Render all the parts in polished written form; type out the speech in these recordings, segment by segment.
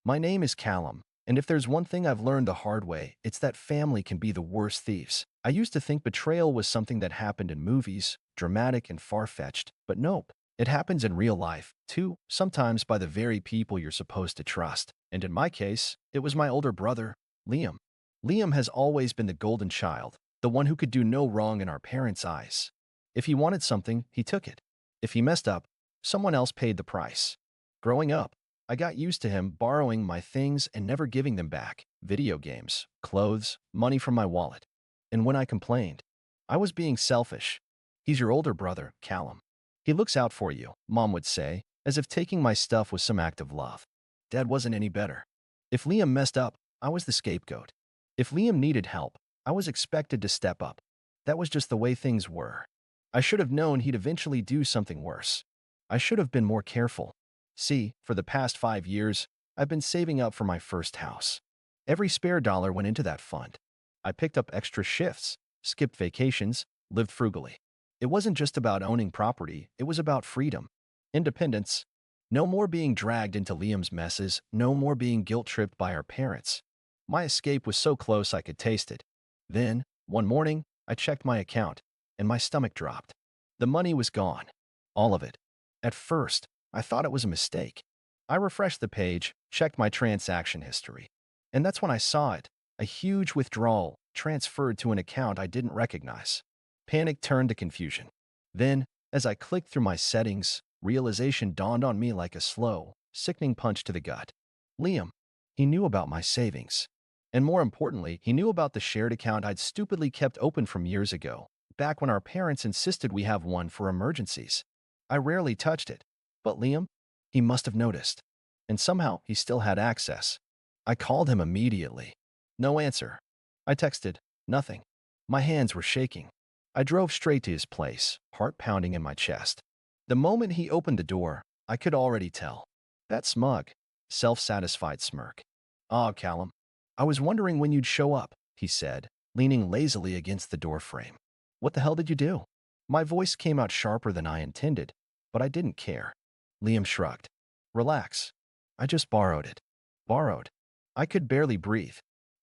My name is Callum, and if there's one thing I've learned the hard way, it's that family can be the worst thieves. I used to think betrayal was something that happened in movies, dramatic and far-fetched, but nope. It happens in real life, too, sometimes by the very people you're supposed to trust. And in my case, it was my older brother, Liam. Liam has always been the golden child, the one who could do no wrong in our parents' eyes. If he wanted something, he took it. If he messed up, someone else paid the price. Growing up, I got used to him borrowing my things and never giving them back. Video games, clothes, money from my wallet. And when I complained, I was being selfish. He's your older brother, Callum. He looks out for you, Mom would say, as if taking my stuff was some act of love. Dad wasn't any better. If Liam messed up, I was the scapegoat. If Liam needed help, I was expected to step up. That was just the way things were. I should have known he'd eventually do something worse. I should have been more careful. See, for the past 5 years, I've been saving up for my first house. Every spare dollar went into that fund. I picked up extra shifts, skipped vacations, lived frugally. It wasn't just about owning property, it was about freedom. Independence. No more being dragged into Liam's messes, no more being guilt-tripped by our parents. My escape was so close I could taste it. Then, one morning, I checked my account, and my stomach dropped. The money was gone. All of it. At first, I thought it was a mistake. I refreshed the page, checked my transaction history. And that's when I saw it, a huge withdrawal transferred to an account I didn't recognize. Panic turned to confusion. Then, as I clicked through my settings, realization dawned on me like a slow, sickening punch to the gut. Liam. He knew about my savings. And more importantly, he knew about the shared account I'd stupidly kept open from years ago, back when our parents insisted we have one for emergencies. I rarely touched it. But Liam? He must have noticed. And somehow he still had access. I called him immediately. No answer. I texted. Nothing. My hands were shaking. I drove straight to his place, heart pounding in my chest. The moment he opened the door, I could already tell. That smug, self-satisfied smirk. "Ah, Callum. I was wondering when you'd show up," he said, leaning lazily against the doorframe. "What the hell did you do?" My voice came out sharper than I intended, but I didn't care. Liam shrugged. "Relax. I just borrowed it." Borrowed. I could barely breathe.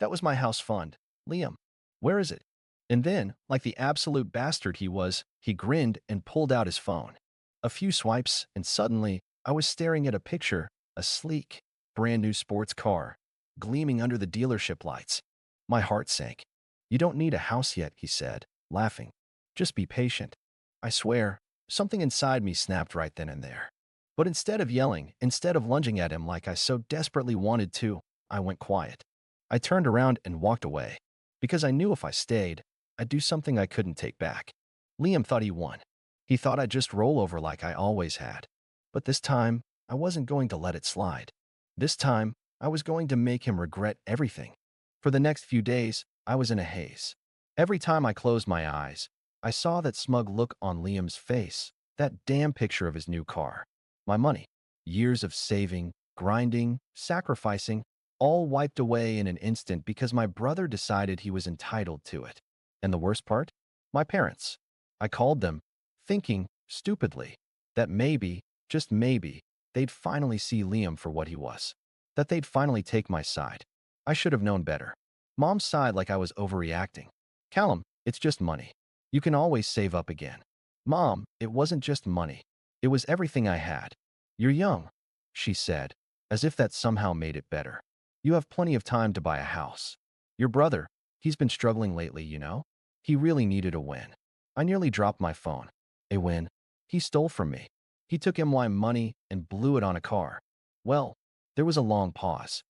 "That was my house fund. Liam, where is it?" And then, like the absolute bastard he was, he grinned and pulled out his phone. A few swipes, and suddenly, I was staring at a picture, a sleek, brand new sports car, gleaming under the dealership lights. My heart sank. "You don't need a house yet," he said, laughing. "Just be patient." I swear, something inside me snapped right then and there. But instead of yelling, instead of lunging at him like I so desperately wanted to, I went quiet. I turned around and walked away, because I knew if I stayed, I'd do something I couldn't take back. Liam thought he won. He thought I'd just roll over like I always had. But this time, I wasn't going to let it slide. This time, I was going to make him regret everything. For the next few days, I was in a haze. Every time I closed my eyes, I saw that smug look on Liam's face, that damn picture of his new car. My money, years of saving, grinding, sacrificing, all wiped away in an instant because my brother decided he was entitled to it. And the worst part? My parents. I called them, thinking, stupidly, that maybe, just maybe, they'd finally see Liam for what he was. That they'd finally take my side. I should have known better. Mom sighed like I was overreacting. "Callum, it's just money. You can always save up again." "Mom, it wasn't just money. It was everything I had." "You're young," she said, as if that somehow made it better. "You have plenty of time to buy a house. Your brother, he's been struggling lately, you know? He really needed a win." I nearly dropped my phone. A win? He stole from me. He took my money and blew it on a car. Well, there was a long pause.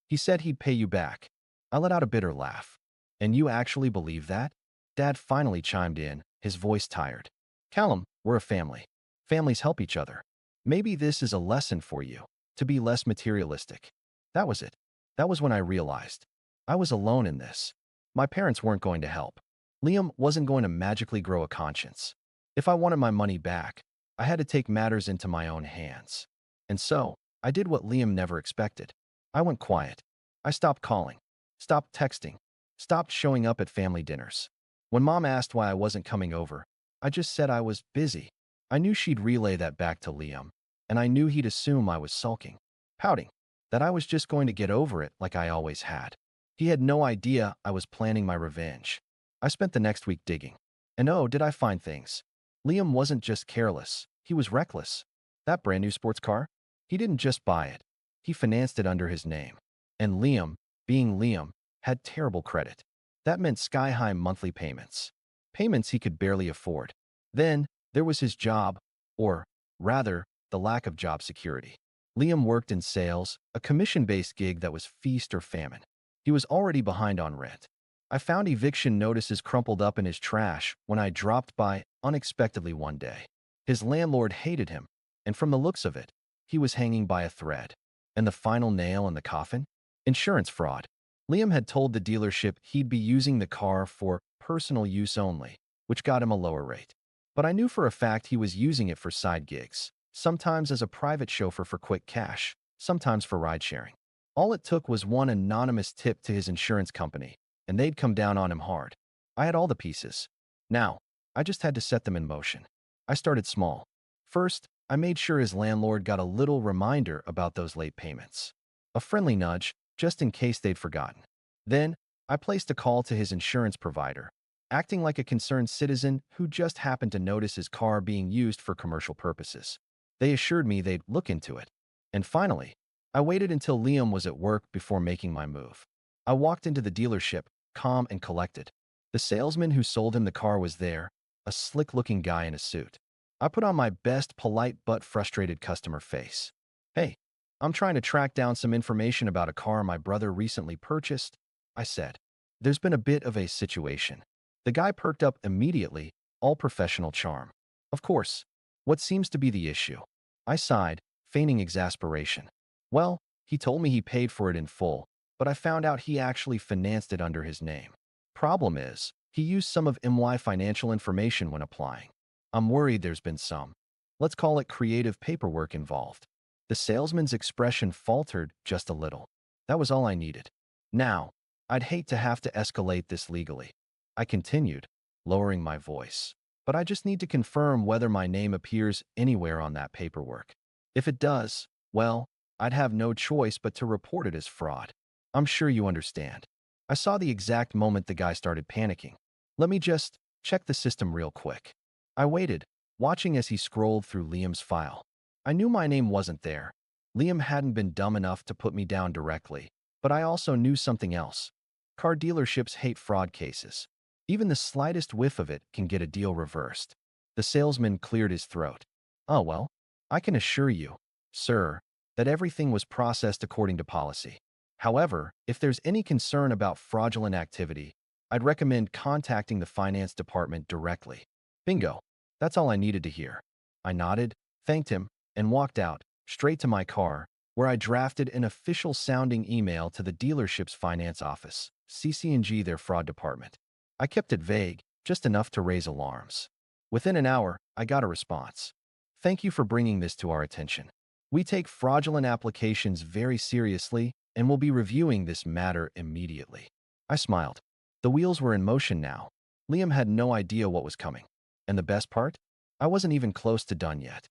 "He said he'd pay you back." I let out a bitter laugh. "And you actually believe that?" Dad finally chimed in, his voice tired. "Callum, we're a family. Families help each other. Maybe this is a lesson for you, to be less materialistic." That was it. That was when I realized. I was alone in this. My parents weren't going to help. Liam wasn't going to magically grow a conscience. If I wanted my money back, I had to take matters into my own hands. And so, I did what Liam never expected. I went quiet. I stopped calling, stopped texting, stopped showing up at family dinners. When Mom asked why I wasn't coming over, I just said I was busy. I knew she'd relay that back to Liam, and I knew he'd assume I was sulking, pouting. that I was just going to get over it like I always had. He had no idea I was planning my revenge. I spent the next week digging. And oh, did I find things. Liam wasn't just careless, he was reckless. That brand new sports car? He didn't just buy it. He financed it under his name. And Liam, being Liam, had terrible credit. That meant sky-high monthly payments. Payments he could barely afford. Then, there was his job, or, rather, the lack of job security. Liam worked in sales, a commission-based gig that was feast or famine. He was already behind on rent. I found eviction notices crumpled up in his trash when I dropped by unexpectedly one day. His landlord hated him, and from the looks of it, he was hanging by a thread. And the final nail in the coffin? Insurance fraud. Liam had told the dealership he'd be using the car for personal use only, which got him a lower rate. But I knew for a fact he was using it for side gigs, sometimes as a private chauffeur for quick cash, sometimes for ride-sharing. All it took was one anonymous tip to his insurance company, and they'd come down on him hard. I had all the pieces. Now, I just had to set them in motion. I started small. First, I made sure his landlord got a little reminder about those late payments. A friendly nudge, just in case they'd forgotten. Then, I placed a call to his insurance provider, acting like a concerned citizen who just happened to notice his car being used for commercial purposes. They assured me they'd look into it. And finally, I waited until Liam was at work before making my move. I walked into the dealership, calm and collected. The salesman who sold him the car was there, a slick-looking guy in a suit. I put on my best polite but frustrated customer face. "Hey, I'm trying to track down some information about a car my brother recently purchased," I said. "There's been a bit of a situation." The guy perked up immediately, all professional charm. "Of course. What seems to be the issue?" I sighed, feigning exasperation. "Well, he told me he paid for it in full, but I found out he actually financed it under his name. Problem is, he used some of MY financial information when applying. I'm worried there's been some, let's call it creative paperwork involved." The salesman's expression faltered just a little. That was all I needed. "Now, I'd hate to have to escalate this legally," I continued, lowering my voice. "But I just need to confirm whether my name appears anywhere on that paperwork. If it does, well, I'd have no choice but to report it as fraud. I'm sure you understand." I saw the exact moment the guy started panicking. "Let me just check the system real quick." I waited, watching as he scrolled through Liam's file. I knew my name wasn't there. Liam hadn't been dumb enough to put me down directly, but I also knew something else. Car dealerships hate fraud cases. Even the slightest whiff of it can get a deal reversed. The salesman cleared his throat. "Oh well, I can assure you, sir, that everything was processed according to policy. However, if there's any concern about fraudulent activity, I'd recommend contacting the finance department directly." Bingo. That's all I needed to hear. I nodded, thanked him, and walked out, straight to my car, where I drafted an official-sounding email to the dealership's finance office, CC&G their fraud department. I kept it vague, just enough to raise alarms. Within an hour, I got a response. "Thank you for bringing this to our attention. We take fraudulent applications very seriously and will be reviewing this matter immediately." I smiled. The wheels were in motion now. Liam had no idea what was coming. And the best part? I wasn't even close to done yet.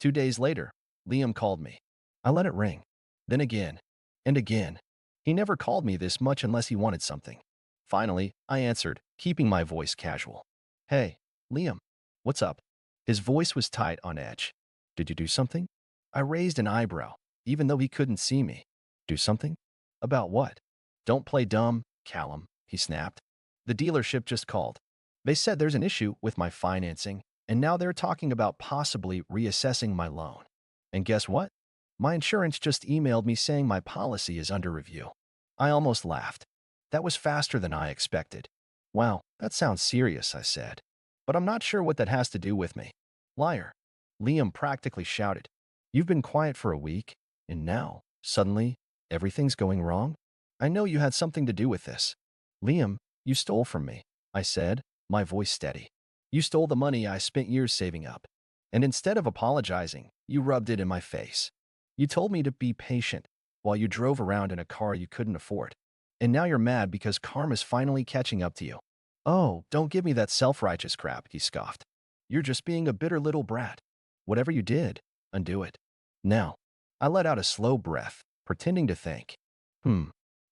2 days later, Liam called me. I let it ring. Then again. And again. He never called me this much unless he wanted something. Finally, I answered, keeping my voice casual. "Hey, Liam. What's up?" His voice was tight on edge. "Did you do something?" I raised an eyebrow, even though he couldn't see me. "Do something? About what?" "Don't play dumb, Callum," he snapped. "The dealership just called. They said there's an issue with my financing, and now they're talking about possibly reassessing my loan. And guess what? My insurance just emailed me saying my policy is under review." I almost laughed. That was faster than I expected. "Wow, that sounds serious," I said. "But I'm not sure what that has to do with me." "Liar." Liam practically shouted. "You've been quiet for a week, and now, suddenly, everything's going wrong? I know you had something to do with this." "Liam, you stole from me," I said, my voice steady. "You stole the money I spent years saving up. And instead of apologizing, you rubbed it in my face. You told me to be patient while you drove around in a car you couldn't afford. And now you're mad because karma's finally catching up to you." "Oh, don't give me that self-righteous crap," he scoffed. "You're just being a bitter little brat. Whatever you did, undo it." Now, I let out a slow breath, pretending to think. Hmm.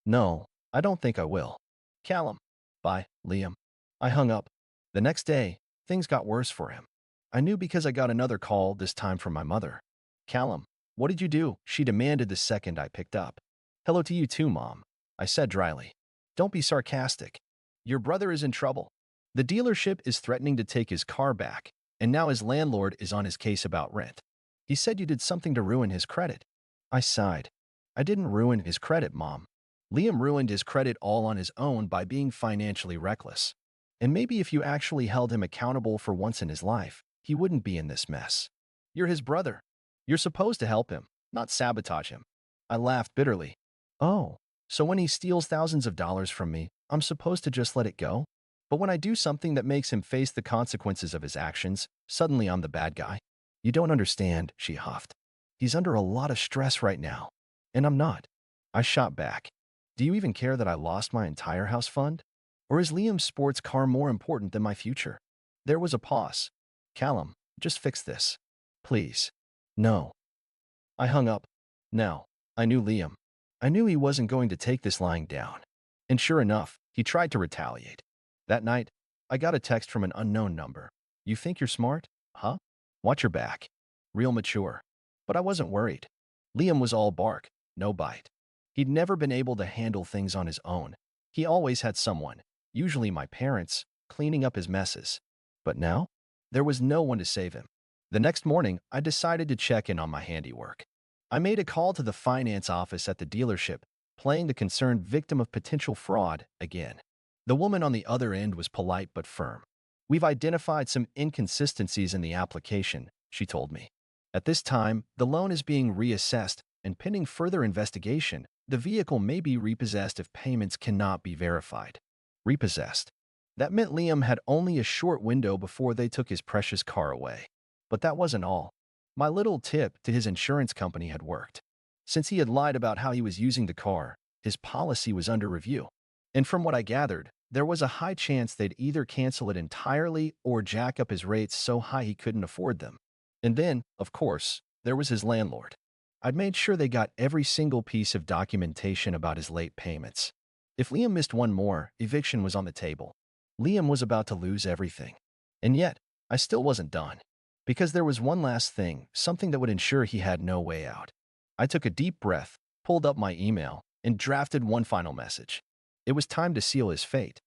No, I don't think I will. Callum. Bye, Liam. I hung up. The next day, things got worse for him. I knew because I got another call, this time from my mother. Callum, what did you do? She demanded the second I picked up. Hello to you too, Mom, I said dryly. Don't be sarcastic. Your brother is in trouble. The dealership is threatening to take his car back, and now his landlord is on his case about rent. He said you did something to ruin his credit. I sighed. I didn't ruin his credit, Mom. Liam ruined his credit all on his own by being financially reckless. And maybe if you actually held him accountable for once in his life, he wouldn't be in this mess. You're his brother. You're supposed to help him, not sabotage him. I laughed bitterly. Oh, so when he steals thousands of dollars from me, I'm supposed to just let it go? But when I do something that makes him face the consequences of his actions, suddenly I'm the bad guy? You don't understand, she huffed. He's under a lot of stress right now. And I'm not. I shot back. Do you even care that I lost my entire house fund? Or is Liam's sports car more important than my future? There was a pause. Callum, just fix this. Please. No. I hung up. Now, I knew Liam. I knew he wasn't going to take this lying down. And sure enough, he tried to retaliate. That night, I got a text from an unknown number. You think you're smart? Huh? Watch your back. Real mature. But I wasn't worried. Liam was all bark, no bite. He'd never been able to handle things on his own. He always had someone, usually my parents, cleaning up his messes. But now, there was no one to save him. The next morning, I decided to check in on my handiwork. I made a call to the finance office at the dealership, playing the concerned victim of potential fraud again. The woman on the other end was polite but firm. We've identified some inconsistencies in the application, she told me. At this time, the loan is being reassessed, and pending further investigation, the vehicle may be repossessed if payments cannot be verified. Repossessed. That meant Liam had only a short window before they took his precious car away. But that wasn't all. My little tip to his insurance company had worked. Since he had lied about how he was using the car, his policy was under review. And from what I gathered, there was a high chance they'd either cancel it entirely or jack up his rates so high he couldn't afford them. And then, of course, there was his landlord. I'd made sure they got every single piece of documentation about his late payments. If Liam missed one more, eviction was on the table. Liam was about to lose everything. And yet, I still wasn't done. Because there was one last thing, something that would ensure he had no way out. I took a deep breath, pulled up my email, and drafted one final message. It was time to seal his fate.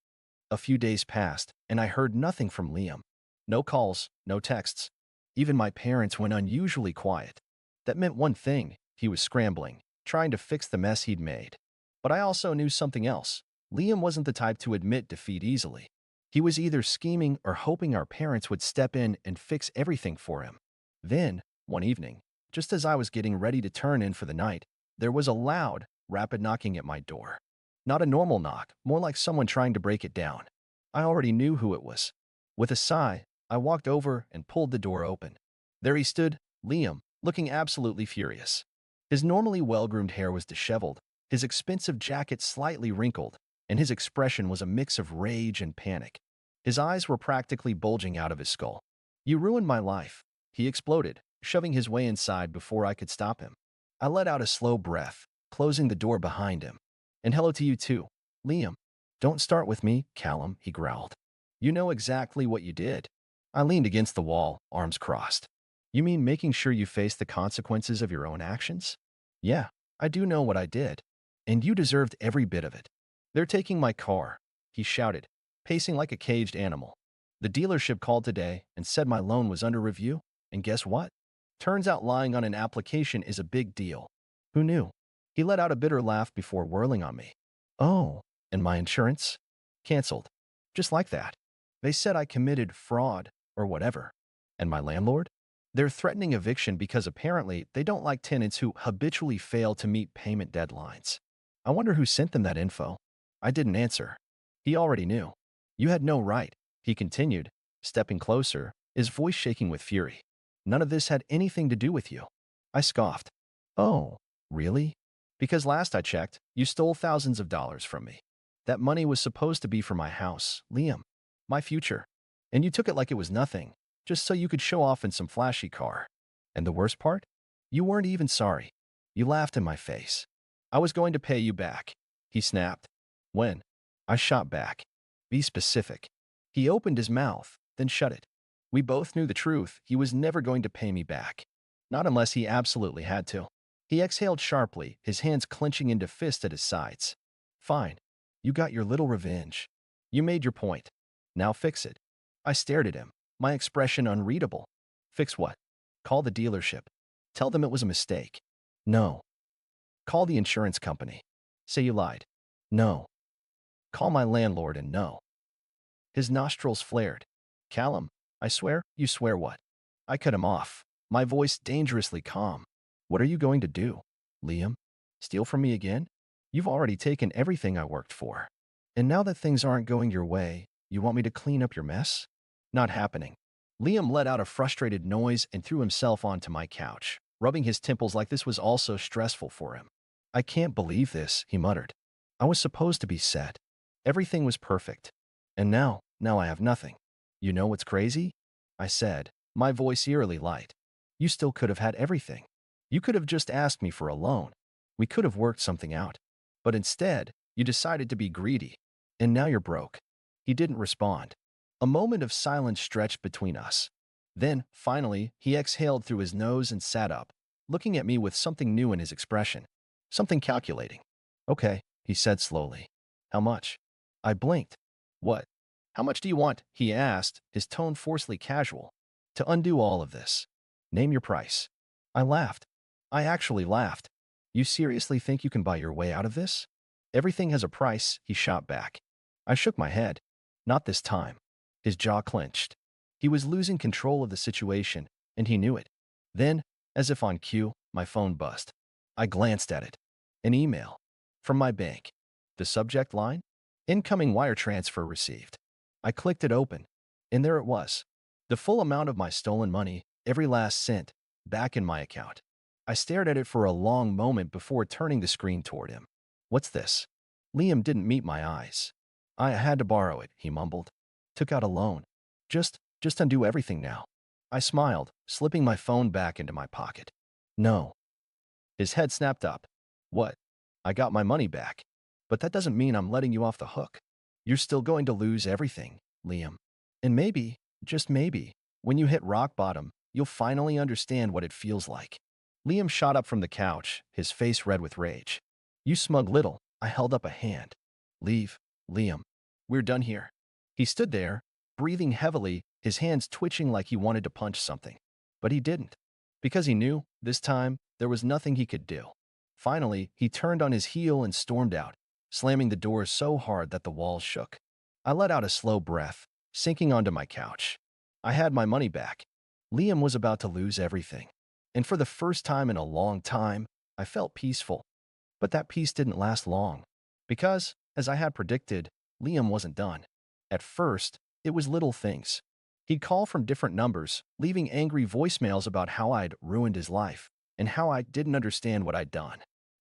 A few days passed, and I heard nothing from Liam. No calls, no texts. Even my parents went unusually quiet. That meant one thing: he was scrambling, trying to fix the mess he'd made. But I also knew something else. Liam wasn't the type to admit defeat easily. He was either scheming or hoping our parents would step in and fix everything for him. Then, one evening, just as I was getting ready to turn in for the night, there was a loud, rapid knocking at my door. Not a normal knock, more like someone trying to break it down. I already knew who it was. With a sigh, I walked over and pulled the door open. There he stood, Liam, looking absolutely furious. His normally well-groomed hair was disheveled, his expensive jacket slightly wrinkled, and his expression was a mix of rage and panic. His eyes were practically bulging out of his skull. You ruined my life, he exploded, shoving his way inside before I could stop him. I let out a slow breath, closing the door behind him. And hello to you too, Liam. Don't start with me, Callum, he growled. You know exactly what you did. I leaned against the wall, arms crossed. You mean making sure you face the consequences of your own actions? Yeah, I do know what I did. And you deserved every bit of it. They're taking my car, he shouted, pacing like a caged animal. The dealership called today and said my loan was under review, and guess what? Turns out lying on an application is a big deal. Who knew? He let out a bitter laugh before whirling on me. Oh, and my insurance? Canceled. Just like that. They said I committed fraud or whatever. And my landlord? They're threatening eviction because apparently they don't like tenants who habitually fail to meet payment deadlines. I wonder who sent them that info. I didn't answer. He already knew. You had no right, he continued, stepping closer, his voice shaking with fury. None of this had anything to do with you. I scoffed. Oh, really? Because last I checked, you stole thousands of dollars from me. That money was supposed to be for my house, Liam. My future. And you took it like it was nothing, just so you could show off in some flashy car. And the worst part? You weren't even sorry. You laughed in my face. I was going to pay you back. He snapped. When? I shot back. Be specific. He opened his mouth, then shut it. We both knew the truth. He was never going to pay me back. Not unless he absolutely had to. He exhaled sharply, his hands clenching into fists at his sides. Fine. You got your little revenge. You made your point. Now fix it. I stared at him, my expression unreadable. Fix what? Call the dealership. Tell them it was a mistake. No. Call the insurance company. Say you lied. No. Call my landlord and no. His nostrils flared. Callum, I swear. You swear what? I cut him off, my voice dangerously calm. What are you going to do, Liam? Steal from me again? You've already taken everything I worked for. And now that things aren't going your way, you want me to clean up your mess? Not happening. Liam let out a frustrated noise and threw himself onto my couch, rubbing his temples like this was also stressful for him. I can't believe this, he muttered. I was supposed to be set. Everything was perfect. And now I have nothing. You know what's crazy? I said, my voice eerily light. You still could have had everything. You could have just asked me for a loan. We could have worked something out. But instead, you decided to be greedy. And now you're broke. He didn't respond. A moment of silence stretched between us. Then, finally, he exhaled through his nose and sat up, looking at me with something new in his expression. Something calculating. Okay, he said slowly. How much? I blinked. What? How much do you want? He asked, his tone forcefully casual. To undo all of this. Name your price. I laughed. I actually laughed. You seriously think you can buy your way out of this? Everything has a price, he shot back. I shook my head. Not this time. His jaw clenched. He was losing control of the situation, and he knew it. Then, as if on cue, my phone buzzed. I glanced at it. An email. From my bank. The subject line? Incoming wire transfer received. I clicked it open, and there it was. The full amount of my stolen money, every last cent, back in my account. I stared at it for a long moment before turning the screen toward him. What's this? Liam didn't meet my eyes. I had to borrow it, he mumbled. Took out a loan. Just undo everything now. I smiled, slipping my phone back into my pocket. No. His head snapped up. What? I got my money back. But that doesn't mean I'm letting you off the hook. You're still going to lose everything, Liam. And maybe, just maybe, when you hit rock bottom, you'll finally understand what it feels like. Liam shot up from the couch, his face red with rage. You smug little, I held up a hand. Leave, Liam. We're done here. He stood there, breathing heavily, his hands twitching like he wanted to punch something. But he didn't. Because he knew, this time, there was nothing he could do. Finally, he turned on his heel and stormed out, slamming the door so hard that the walls shook. I let out a slow breath, sinking onto my couch. I had my money back. Liam was about to lose everything. And for the first time in a long time, I felt peaceful. But that peace didn't last long. Because, as I had predicted, Liam wasn't done. At first, it was little things. He'd call from different numbers, leaving angry voicemails about how I'd ruined his life, and how I didn't understand what I'd done.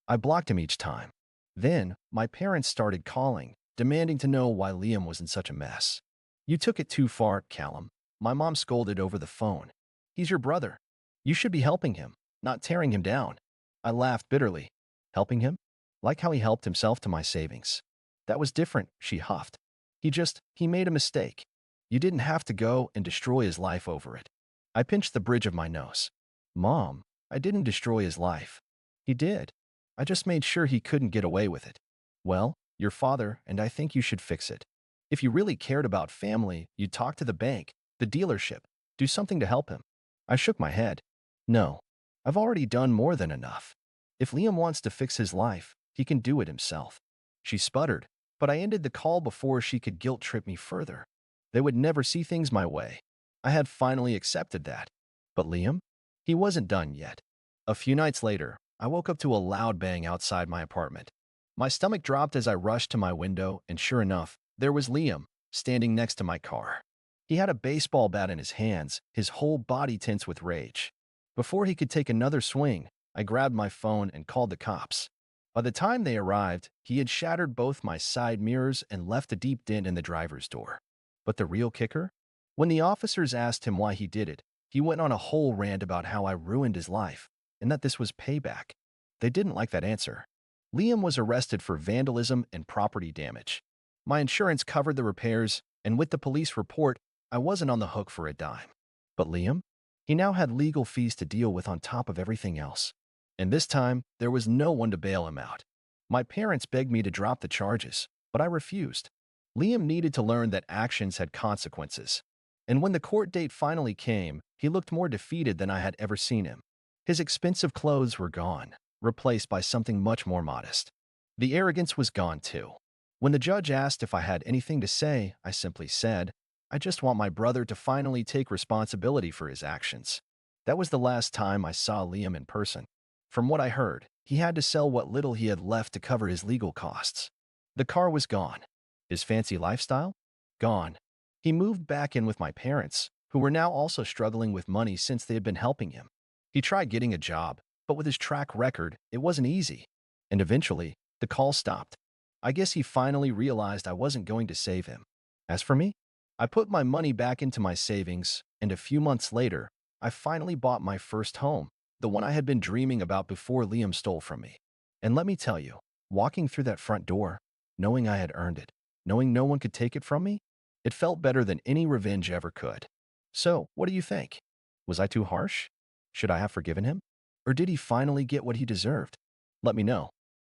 I blocked him each time. Then, my parents started calling, demanding to know why Liam was in such a mess. You took it too far, Callum. My mom scolded over the phone. He's your brother. You should be helping him, not tearing him down. I laughed bitterly. Helping him? Like how he helped himself to my savings. That was different, she huffed. He made a mistake. You didn't have to go and destroy his life over it. I pinched the bridge of my nose. Mom, I didn't destroy his life. He did. I just made sure he couldn't get away with it. Well, your father, and I think you should fix it. If you really cared about family, you'd talk to the bank, the dealership, do something to help him. I shook my head. No, I've already done more than enough. If Liam wants to fix his life, he can do it himself. She sputtered, but I ended the call before she could guilt-trip me further. They would never see things my way. I had finally accepted that. But Liam? He wasn't done yet. A few nights later, I woke up to a loud bang outside my apartment. My stomach dropped as I rushed to my window, and sure enough, there was Liam, standing next to my car. He had a baseball bat in his hands, his whole body tense with rage. Before he could take another swing, I grabbed my phone and called the cops. By the time they arrived, he had shattered both my side mirrors and left a deep dent in the driver's door. But the real kicker? When the officers asked him why he did it, he went on a whole rant about how I ruined his life, and that this was payback. They didn't like that answer. Liam was arrested for vandalism and property damage. My insurance covered the repairs, and with the police report, I wasn't on the hook for a dime. But Liam? He now had legal fees to deal with on top of everything else. And this time, there was no one to bail him out. My parents begged me to drop the charges, but I refused. Liam needed to learn that actions had consequences. And when the court date finally came, he looked more defeated than I had ever seen him. His expensive clothes were gone, replaced by something much more modest. The arrogance was gone too. When the judge asked if I had anything to say, I simply said, I just want my brother to finally take responsibility for his actions. That was the last time I saw Liam in person. From what I heard, he had to sell what little he had left to cover his legal costs. The car was gone. His fancy lifestyle? Gone. He moved back in with my parents, who were now also struggling with money since they had been helping him. He tried getting a job, but with his track record, it wasn't easy. And eventually, the call stopped. I guess he finally realized I wasn't going to save him. As for me, I put my money back into my savings, and a few months later, I finally bought my first home, the one I had been dreaming about before Liam stole from me. And let me tell you, walking through that front door, knowing I had earned it, knowing no one could take it from me, it felt better than any revenge ever could. So, what do you think? Was I too harsh? Should I have forgiven him? Or did he finally get what he deserved? Let me know.